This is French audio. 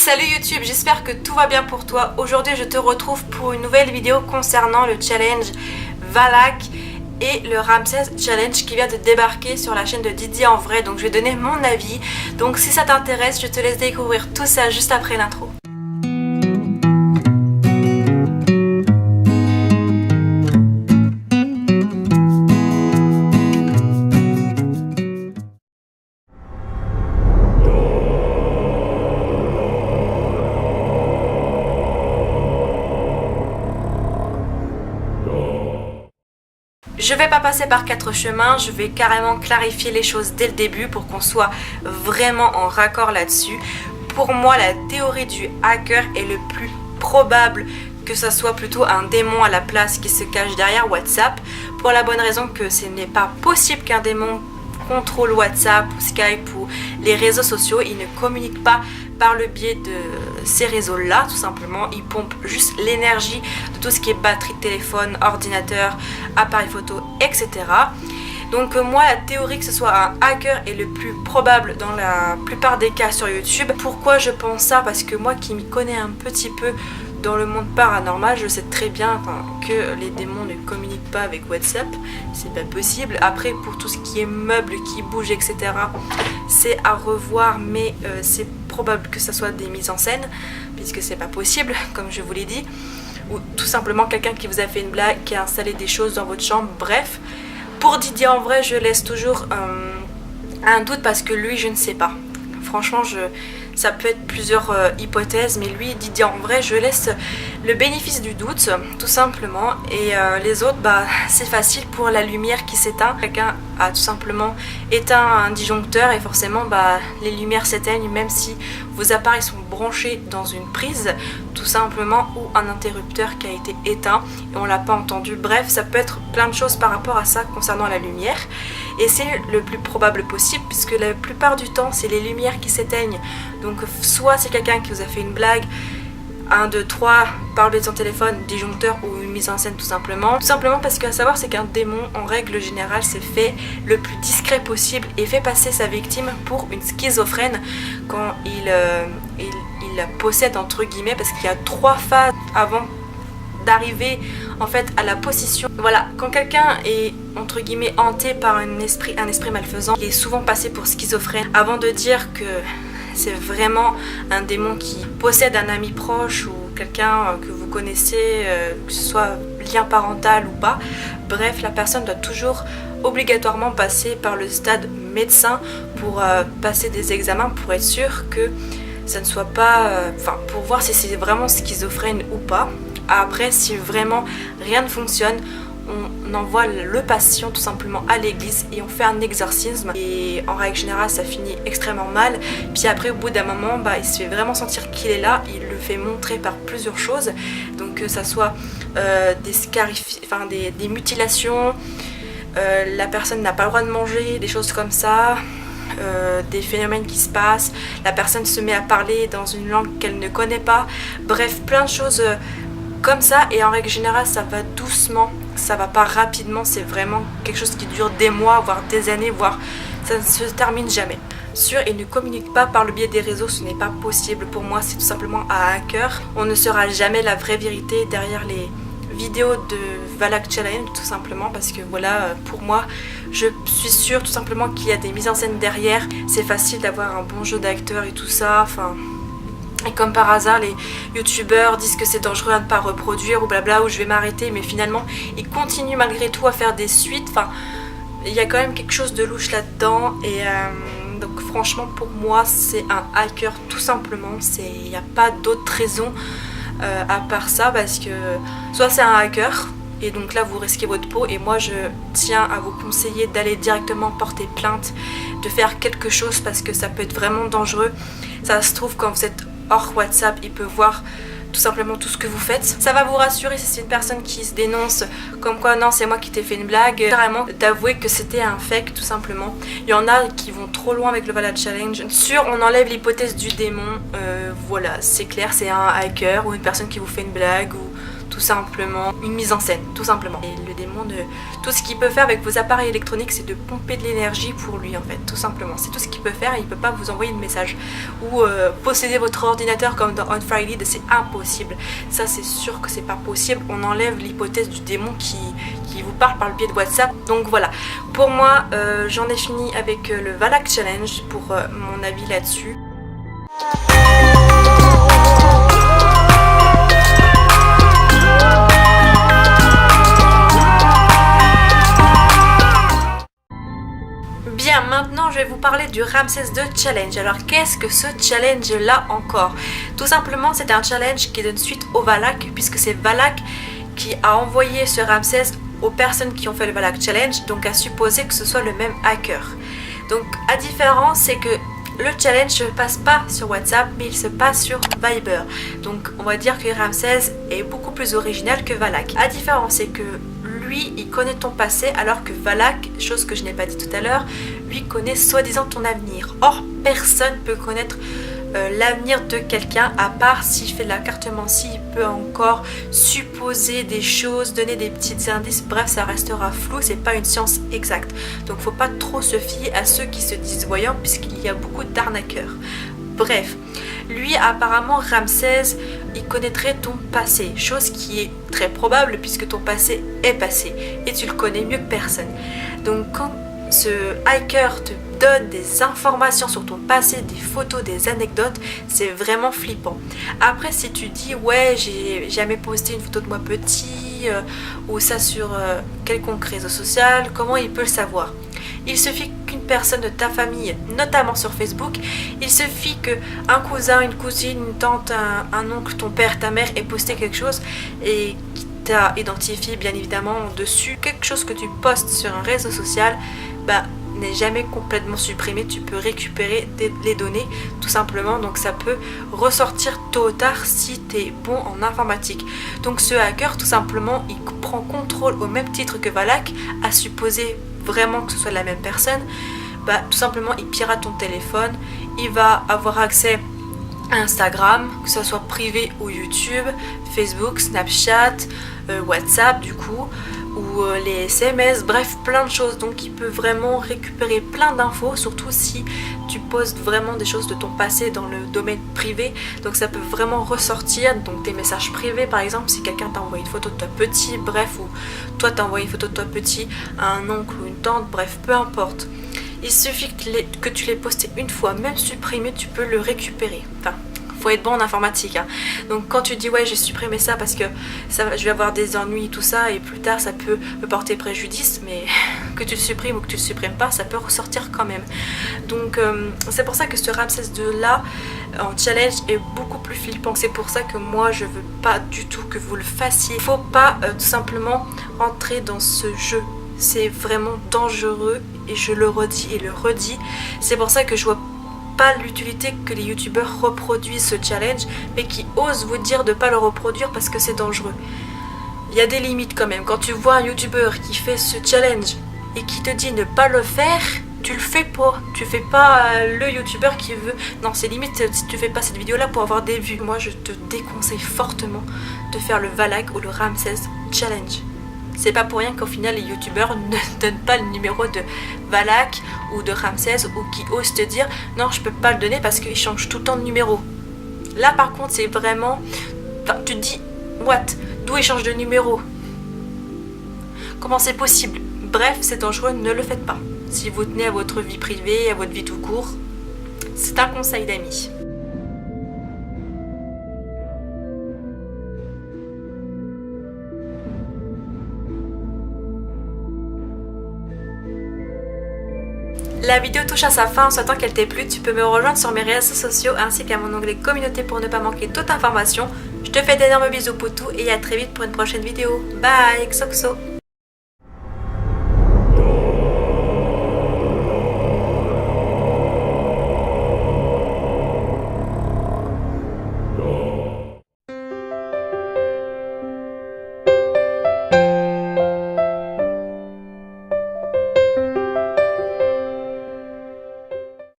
Salut YouTube, j'espère que tout va bien pour toi. Aujourd'hui je te retrouve pour une nouvelle vidéo concernant le challenge Valak et le Ramsès Challenge qui vient de débarquer sur la chaîne de Didier en vrai. Donc je vais donner mon avis. Donc si ça t'intéresse, je te laisse découvrir tout ça juste après l'intro. Je vais pas passer par 4 chemins, je vais carrément clarifier les choses dès le début pour qu'on soit vraiment en raccord là-dessus. Pour moi, la théorie du hacker est le plus probable que ça soit plutôt un démon à la place qui se cache derrière WhatsApp, pour la bonne raison que ce n'est pas possible qu'un démon contrôle WhatsApp ou Skype ou les réseaux sociaux. Il ne communique pas par le biais de ces réseaux-là, tout simplement. Il pompe juste l'énergie de tout ce qui est batterie de téléphone, ordinateur, appareil photo, etc. Donc moi, la théorie que ce soit un hacker est le plus probable dans la plupart des cas sur YouTube. Pourquoi je pense ça? Parce que moi qui m'y connais un petit peu dans le monde paranormal, je sais très bien que les démons ne communiquent pas avec WhatsApp, c'est pas possible. Après, pour tout ce qui est meubles qui bougent, etc., c'est à revoir, mais c'est probable que ça soit des mises en scène, puisque c'est pas possible, comme je vous l'ai dit, ou tout simplement quelqu'un qui vous a fait une blague, qui a installé des choses dans votre chambre, bref. Pour Didier en vrai, je laisse toujours un doute parce que lui, je ne sais pas. Franchement, ça peut être plusieurs hypothèses, mais lui, Didier en vrai, je laisse le bénéfice du doute, tout simplement. Et les autres, bah, c'est facile pour la lumière qui s'éteint. Quelqu'un a tout simplement éteint un disjoncteur et forcément, bah, les lumières s'éteignent, même si vos appareils sont branchés dans une prise, tout simplement, ou un interrupteur qui a été éteint et on l'a pas entendu. Bref, ça peut être plein de choses par rapport à ça concernant la lumière. Et c'est le plus probable possible, puisque la plupart du temps, c'est les lumières qui s'éteignent. Donc soit c'est quelqu'un qui vous a fait une blague, 1, 2, 3, par le son téléphone, disjoncteur ou une mise en scène tout simplement. Tout simplement parce qu'à savoir, c'est qu'un démon, en règle générale, c'est fait le plus discret possible et fait passer sa victime pour une schizophrène quand il possède, entre guillemets, parce qu'il y a 3 phases avant d'arriver en fait à la possession. Voilà, quand quelqu'un est entre guillemets hanté par un esprit malfaisant, il est souvent passé pour schizophrène avant de dire que c'est vraiment un démon qui possède un ami proche ou quelqu'un que vous connaissez, que ce soit lien parental ou pas. Bref, la personne doit toujours obligatoirement passer par le stade médecin pour passer des examens pour être sûr que ça ne soit pas... pour voir si c'est vraiment schizophrène ou pas. Après, si vraiment rien ne fonctionne, on envoie le patient tout simplement à l'église et on fait un exorcisme. Et en règle générale, ça finit extrêmement mal. Puis après, au bout d'un moment, bah, il se fait vraiment sentir qu'il est là. Il le fait montrer par plusieurs choses. Donc que ça soit des mutilations, la personne n'a pas le droit de manger, des choses comme ça. Des phénomènes qui se passent, la personne se met à parler dans une langue qu'elle ne connaît pas. Bref, plein de choses comme ça, et en règle générale ça va doucement, ça va pas rapidement, c'est vraiment quelque chose qui dure des mois, voire des années, voire ça ne se termine jamais. Sûr, il ne communique pas par le biais des réseaux, ce n'est pas possible. Pour moi, c'est tout simplement un hacker. On ne saura jamais la vraie vérité derrière les vidéos de Valak Challenge, tout simplement parce que voilà, pour moi, je suis sûre tout simplement qu'il y a des mises en scène derrière. C'est facile d'avoir un bon jeu d'acteur et tout ça, enfin... Et comme par hasard, les youtubeurs disent que c'est dangereux à ne pas reproduire ou blabla, ou je vais m'arrêter, mais finalement ils continuent malgré tout à faire des suites. Enfin, il y a quand même quelque chose de louche là-dedans. Et donc franchement, pour moi, c'est un hacker tout simplement. Il n'y a pas d'autre raison à part ça, parce que soit c'est un hacker, et donc là vous risquez votre peau, et moi je tiens à vous conseiller d'aller directement porter plainte, de faire quelque chose, parce que ça peut être vraiment dangereux. Ça se trouve, quand vous êtes hors WhatsApp, il peut voir tout simplement tout ce que vous faites. Ça va vous rassurer si c'est une personne qui se dénonce comme quoi non, c'est moi qui t'ai fait une blague, carrément d'avouer que c'était un fake tout simplement. Il y en a qui vont trop loin avec le Valak Challenge. Sûr, on enlève l'hypothèse du démon, voilà, c'est clair, c'est un hacker ou une personne qui vous fait une blague ou tout tout simplement une mise en scène, tout simplement. Et le démon, tout ce qu'il peut faire avec vos appareils électroniques, c'est de pomper de l'énergie pour lui en fait, tout simplement. C'est tout ce qu'il peut faire, il peut pas vous envoyer de message. Ou posséder votre ordinateur comme dans Unfriended, c'est impossible. Ça c'est sûr que c'est pas possible, on enlève l'hypothèse du démon qui vous parle par le biais de WhatsApp. Donc voilà, pour moi j'en ai fini avec le Valak Challenge pour mon avis là-dessus. Bien, maintenant je vais vous parler du Ramsès II Challenge. Alors qu'est-ce que ce challenge là encore? Tout simplement c'est un challenge qui donne suite au Valak, puisque c'est Valak qui a envoyé ce Ramsès aux personnes qui ont fait le Valak Challenge, donc à supposer que ce soit le même hacker. Donc la différence c'est que le challenge ne se passe pas sur WhatsApp, mais il se passe sur Viber. Donc on va dire que Ramsès est beaucoup plus original que Valak. La différence c'est que lui, il connaît ton passé, alors que Valak, chose que je n'ai pas dit tout à l'heure, lui connaît soi-disant ton avenir. Or, personne ne peut connaître l'avenir de quelqu'un, à part s'il fait de la cartomancie, il peut encore supposer des choses, donner des petits indices, bref, ça restera flou, c'est pas une science exacte. Donc faut pas trop se fier à ceux qui se disent voyants, puisqu'il y a beaucoup d'arnaqueurs. Bref, lui apparemment Ramsès, il connaîtrait ton passé, chose qui est très probable puisque ton passé est passé et tu le connais mieux que personne. Donc quand ce hacker te donne des informations sur ton passé, des photos, des anecdotes, c'est vraiment flippant. Après si tu dis ouais j'ai jamais posté une photo de moi petit ou ça sur quelconque réseau social, comment il peut le savoir? Il suffit qu'une personne de ta famille, notamment sur Facebook, il suffit qu'un cousin, une cousine, une tante, un oncle, ton père, ta mère ait posté quelque chose et qui t'a identifié bien évidemment dessus. Quelque chose que tu postes sur un réseau social, n'est jamais complètement supprimé, tu peux récupérer les données tout simplement, donc ça peut ressortir tôt ou tard si tu es bon en informatique. Donc ce hacker tout simplement il prend contrôle au même titre que Valak, à supposer vraiment que ce soit la même personne, tout simplement il pirate ton téléphone, il va avoir accès à Instagram, que ce soit privé ou YouTube, Facebook, Snapchat, WhatsApp du coup, ou les SMS, bref plein de choses. Donc il peut vraiment récupérer plein d'infos, surtout si tu postes vraiment des choses de ton passé dans le domaine privé, donc ça peut vraiment ressortir. Donc tes messages privés par exemple, si quelqu'un t'a envoyé une photo de toi petit, bref, ou toi t'as envoyé une photo de toi petit à un oncle ou une tante, bref peu importe, il suffit que tu l'aies posté une fois, même supprimé, tu peux le récupérer. Enfin, faut être bon en informatique hein. Donc quand tu dis ouais j'ai supprimé ça parce que je vais avoir des ennuis tout ça et plus tard ça peut me porter préjudice, mais que tu le supprimes ou que tu le supprimes pas, ça peut ressortir quand même. Donc c'est pour ça que ce Ramsès II là en challenge est beaucoup plus flippant. C'est pour ça que moi je veux pas du tout que vous le fassiez. Faut pas tout simplement entrer dans ce jeu. C'est vraiment dangereux et je le redis et le redis. C'est pour ça que je vois pas l'utilité que les youtubeurs reproduisent ce challenge, mais qui osent vous dire de pas le reproduire parce que c'est dangereux. Il y a des limites quand même. Quand tu vois un youtubeur qui fait ce challenge et qui te dit ne pas le faire, tu le fais pas. Tu fais pas le youtubeur qui veut. Non, c'est limite si tu fais pas cette vidéo là pour avoir des vues. Moi je te déconseille fortement de faire le Valak ou le Ramsès Challenge. C'est pas pour rien qu'au final les youtubeurs ne donnent pas le numéro de Valak ou de Ramsès, ou qui osent te dire non je peux pas le donner parce qu'ils changent tout le temps de numéro. Là par contre c'est vraiment, enfin, tu te dis what, d'où ils changent de numéro, comment c'est possible? Bref c'est dangereux, ne le faites pas. Si vous tenez à votre vie privée, à votre vie tout court, c'est un conseil d'amis. La vidéo touche à sa fin, en souhaitant qu'elle t'ait plu. Tu peux me rejoindre sur mes réseaux sociaux ainsi qu'à mon onglet communauté pour ne pas manquer toute information. Je te fais d'énormes bisous poutou et à très vite pour une prochaine vidéo. Bye, xoxo.